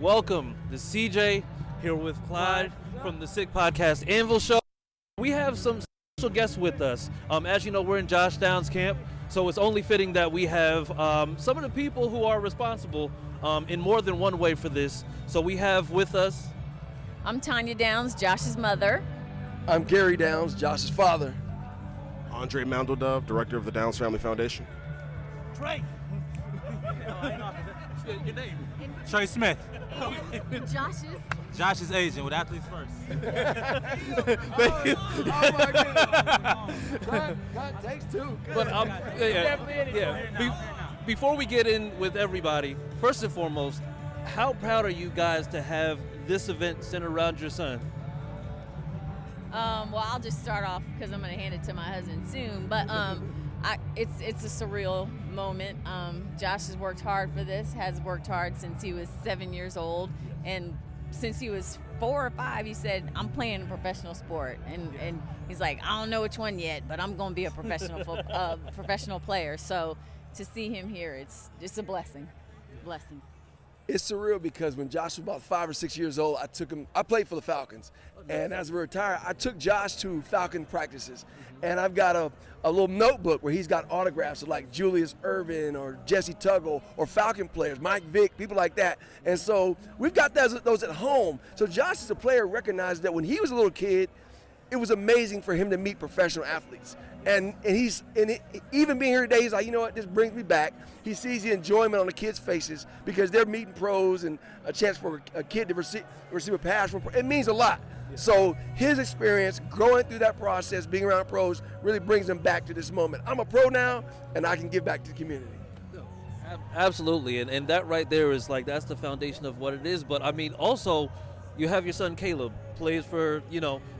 Welcome to CJ here with Clyde from the Sick Podcast Anvil Show. We have some special guests with us. As you know, we're in Josh Downs camp, so it's only fitting that we have some of the people who are responsible in more than one way for this. So we have with us. I'm Tanya Downs, Josh's mother. I'm Gary Downs, Josh's father. Andre Mandeldove, director of the Downs Family Foundation. Trey. Your name? Trey Smith. Josh's agent with Athletes First. Oh my goodness. Cut takes two. But before we get in with everybody, first and foremost, how proud are you guys to have this event centered around your son? Well, I'll just start off because I'm going to hand it to my husband soon. But it's a surreal moment. Josh has worked hard for this, has worked hard since he was 7 years old. And since he was 4 or 5, he said, I'm playing a professional sport. And he's like, I don't know which one yet, but I'm going to be a professional player. So to see him here, it's just a blessing. Blessing. It's surreal because when Josh was about 5 or 6 years old, I played for the Falcons. And as we retired, I took Josh to Falcon practices. And I've got a little notebook where he's got autographs of like Julius Erving or Jesse Tuggle or Falcon players, Mike Vick, people like that. And so we've got those at home. So Josh as a player recognized that when he was a little kid, it was amazing for him to meet professional athletes. And even being here today, he's like, you know what, this brings me back. He sees the enjoyment on the kids' faces because they're meeting pros and a chance for a kid to receive a pass from. It means a lot. Yeah. So his experience growing through that process, being around pros, really brings him back to this moment. I'm a pro now, and I can give back to the community. Absolutely, and that right there is like, that's the foundation of what it is. But I mean, also, you have your son Caleb, plays for,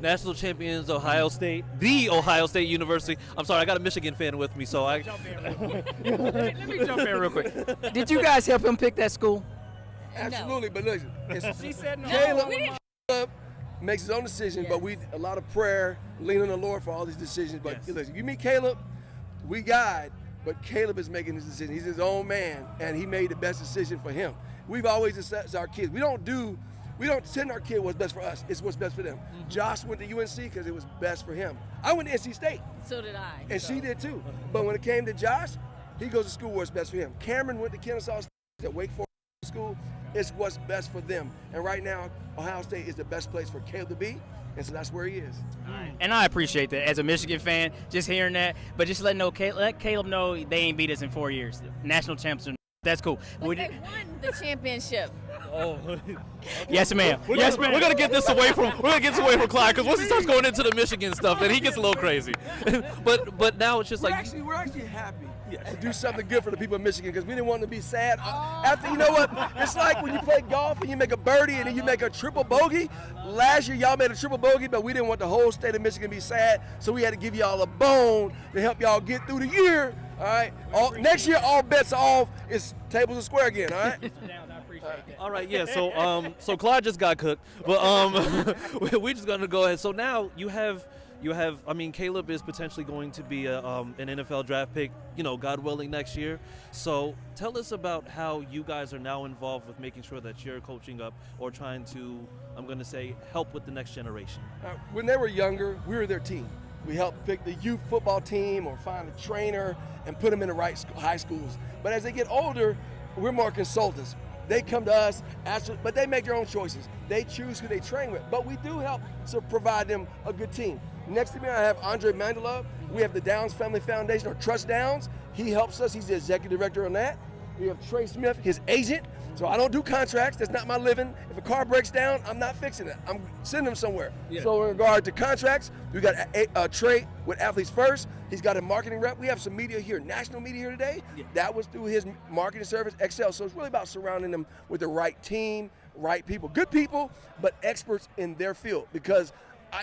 national champions the Ohio State University. I'm sorry, I got a Michigan fan with me, so I jump in let me jump in real quick. Did you guys help him pick that school? Absolutely, but listen, she said no. Caleb makes his own decision, yes. But a lot of prayer, lean on the Lord for all these decisions. But yes. Listen, you meet Caleb, we guide, but Caleb is making his decision. He's his own man, and he made the best decision for him. We've always assessed our kids. We don't send our kid what's best for us. It's what's best for them. Mm-hmm. Josh went to UNC because it was best for him. I went to NC State. So did I. And she did too. But when it came to Josh, he goes to school where it's best for him. Cameron went to Kennesaw State at Wake Forest School. It's what's best for them. And right now, Ohio State is the best place for Caleb to be. And so that's where he is. Right. And I appreciate that as a Michigan fan, just hearing that. But just let Caleb know they ain't beat us in 4 years. National champions. That's cool. But they won the championship. Oh. Yes, ma'am. We're gonna get this away from Clyde, because once he starts going into the Michigan stuff, then he gets a little crazy. but now it's just we're actually happy to do something good for the people of Michigan, because we didn't want them to be sad. After, you know what? It's like when you play golf and you make a birdie and then you make a triple bogey. Last year y'all made a triple bogey, but we didn't want the whole state of Michigan to be sad, so we had to give y'all a bone to help y'all get through the year. All right. Next year, all bets are off. It's tables are square again. All right. All right. Yeah. So Clyde just got cooked, but we're just gonna go ahead. So now you have. I mean, Caleb is potentially going to be an NFL draft pick, God willing, next year. So tell us about how you guys are now involved with making sure that you're coaching up or trying to, I'm going to say, help with the next generation. When they were younger, we were their team. We helped pick the youth football team or find a trainer and put them in the right high schools. But as they get older, we're more consultants. They come to us, but they make their own choices. They choose who they train with. But we do help to provide them a good team. Next to me, I have Andre Mandeldove. We have the Downs Family Foundation, or Trust Downs. He helps us. He's the executive director on that. We have Trey Smith, his agent. So I don't do contracts. That's not my living. If a car breaks down, I'm not fixing it. I'm sending them somewhere. Yeah. So in regard to contracts, we got Trey with Athletes First. He's got a marketing rep. We have some media here, national media here today. Yeah. That was through his marketing service, Excel. So it's really about surrounding them with the right team, right people. Good people, but experts in their field. Because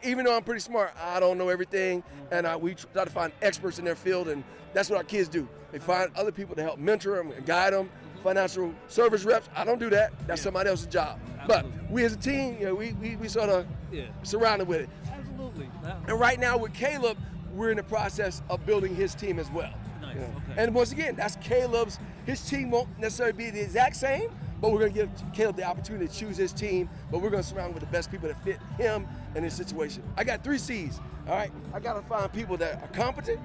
even though I'm pretty smart, I don't know everything, and we try to find experts in their field, and that's what our kids do. They find other people to help mentor them and guide them. Financial service reps, I don't do that. That's somebody else's job. Absolutely. But we as a team, we sort of surrounded with it. Absolutely. And right now with Caleb, we're in the process of building his team as well. Nice. Okay. And once again, that's Caleb's. His team won't necessarily be the exact same, but we're going to give Caleb the opportunity to choose his team, but we're going to surround him with the best people that fit him and his situation. I got 3 C's, all right? I got to find people that are competent,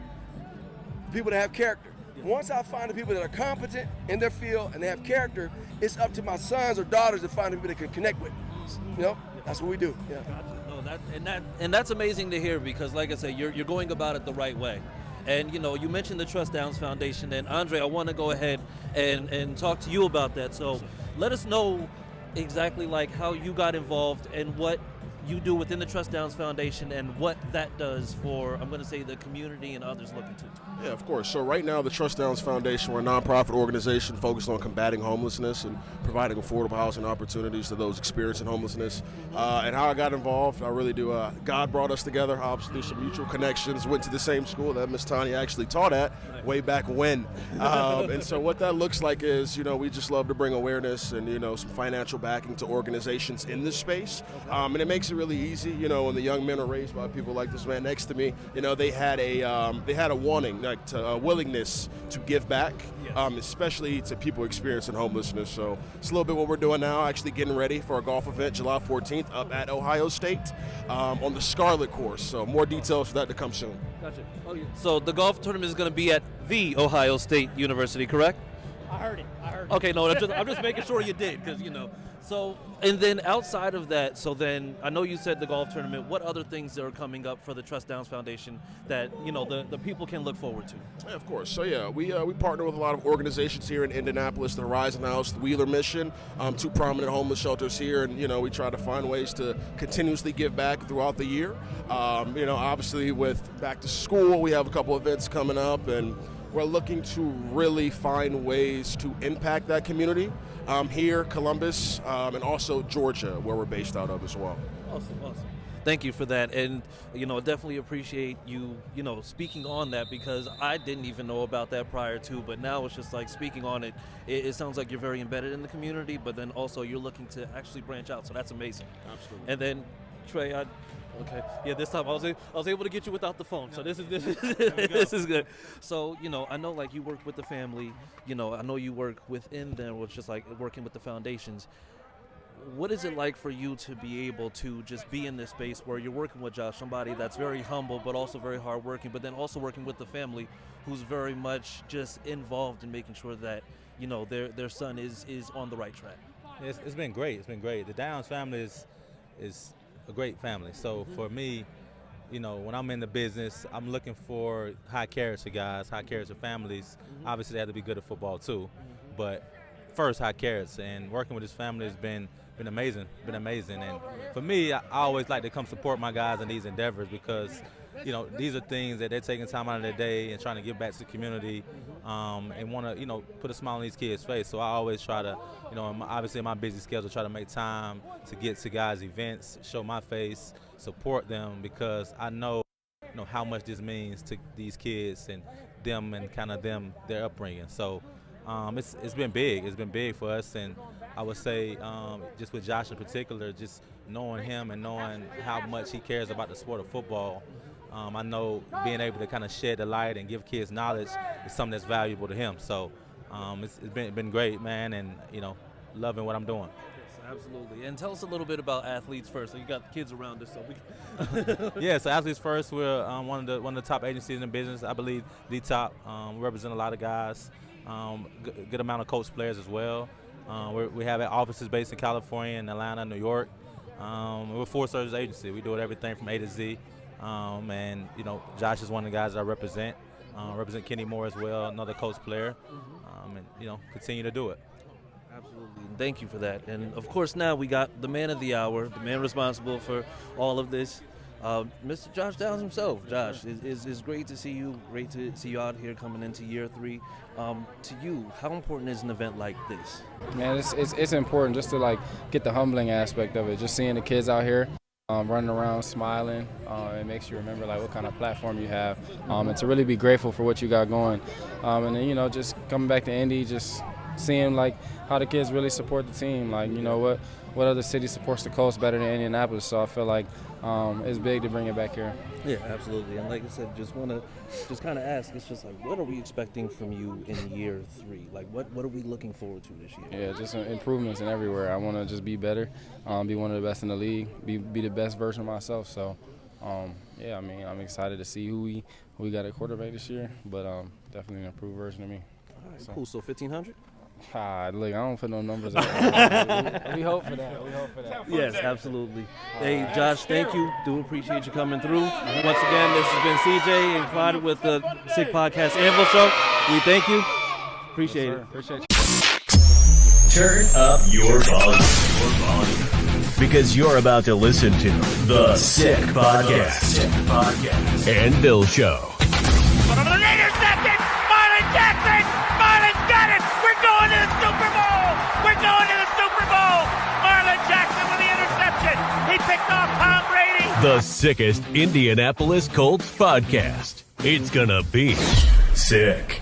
people that have character. Once I find the people that are competent in their field and they have character, it's up to my sons or daughters to find the people they can connect with. You know, that's what we do. Yeah. No, that's amazing to hear, because, like I said, you're going about it the right way. And, you know, you mentioned the Trust Downs Foundation, and Andre, I want to go ahead and talk to you about that. So let us know exactly like how you got involved and what you do within the Trust Downs Foundation and what that does for, I'm going to say, the community and others looking to. Yeah, of course. So right now, the Trust Downs Foundation, we're a nonprofit organization focused on combating homelessness and providing affordable housing opportunities to those experiencing homelessness. And how I got involved, I really do. God brought us together, obviously some mutual connections. Went to the same school that Miss Tanya actually taught at way back when. And so what that looks like is, you know, we just love to bring awareness and, you know, some financial backing to organizations in this space. And it makes it really easy, you know, when the young men are raised by people like this man next to me. You know, they had a wanting, like a willingness to give back, especially to people experiencing homelessness. So it's a little bit what we're doing now, actually getting ready for a golf event July 14th up at Ohio State on the Scarlet course. So more details for that to come soon. Gotcha. Oh, yeah. So the golf tournament is going to be at the Ohio State University, correct? I heard it. Okay, no, I'm just making sure you did, because, you know. So, and then outside of that, so then I know you said the golf tournament. What other things are coming up for the Trust Downs Foundation that, you know, the people can look forward to? Yeah, of course. So yeah, we partner with a lot of organizations here in Indianapolis, the Horizon House, the Wheeler Mission, 2 prominent homeless shelters here, and, you know, we try to find ways to continuously give back throughout the year. You know, obviously with back to school, we have a couple events coming up, and we're looking to really find ways to impact that community here, Columbus, and also Georgia, where we're based out of as well. Awesome. Thank you for that. And, you know, definitely appreciate you, you know, speaking on that, because I didn't even know about that prior to, but now it's just like speaking on it, it sounds like you're very embedded in the community, but then also you're looking to actually branch out. So that's amazing. Absolutely. And then, Trey, okay. Yeah, this time I was able to get you without the phone, so this is good. So, you know, I know, like, you work with the family. You know, I know you work within them, which is like working with the foundations. What is it like for you to be able to just be in this space where you're working with Josh, somebody that's very humble but also very hardworking, but then also working with the family who's very much just involved in making sure that, you know, their son is on the right track? It's been great. The Downs family is a great family. So for me, you know, when I'm in the business, I'm looking for high character guys, high character families. Obviously, they have to be good at football too, but first high character. And working with this family has been amazing. And for me, I always like to come support my guys in these endeavors, because, you know, these are things that they're taking time out of their day and trying to give back to the community, and want to, you know, put a smile on these kids' face. So I always try to, you know, obviously in my busy schedule, try to make time to get to guys' events, show my face, support them, because I know, you know, how much this means to these kids and them and kind of their upbringing. So it's been big. It's been big for us, and I would say just with Josh in particular, just knowing him and knowing how much he cares about the sport of football, I know being able to kind of shed the light and give kids knowledge is something that's valuable to him. So it's been great, man, and, you know, loving what I'm doing. Yes, absolutely. And tell us a little bit about Athletes First. So you got the kids around us, so we Yeah, so Athletes First, we're one of the top agencies in the business. I believe the top. We represent a lot of guys, good amount of coach players as well. We have offices based in California, and Atlanta, New York. We're a full-service agency. We do everything from A to Z. And, you know, Josh is one of the guys that I represent. Represent Kenny Moore as well, another coach player. And, you know, continue to do it. Absolutely. Thank you for that. And, of course, now we got the man of the hour, the man responsible for all of this, Mr. Josh Downs himself. Josh, it's great to see you. Great to see you out here coming into year 3. To you, how important is an event like this? Man, it's important just to, like, get the humbling aspect of it. Just seeing the kids out here running around smiling, it makes you remember, like, what kind of platform you have, and to really be grateful for what you got going. And then, you know, just coming back to Indy, just seeing, like, how the kids really support the team. Like, you know, what other city supports the Colts better than Indianapolis? So I feel like it's big to bring it back here. Yeah, absolutely. And like I said, just want to just kind of ask, it's just like, what are we expecting from you in year 3? Like, what are we looking forward to this year? Yeah, just improvements in everywhere. I want to just be better, be one of the best in the league, be the best version of myself. So, yeah, I mean, I'm excited to see who we got at quarterback this year, but definitely an improved version of me. All right, cool. So 1,500? Look, I don't put no numbers out. We hope for that. Yes, absolutely. Hey, Josh, thank you. Do appreciate you coming through. Once again, this has been CJ and Clyde with the Sick Podcast Anvil Show. We thank you. Appreciate it. Appreciate you. Turn up your volume. Because you're about to listen to the Sick Podcast. Anvil Show. The sickest Indianapolis Colts podcast. It's gonna be sick.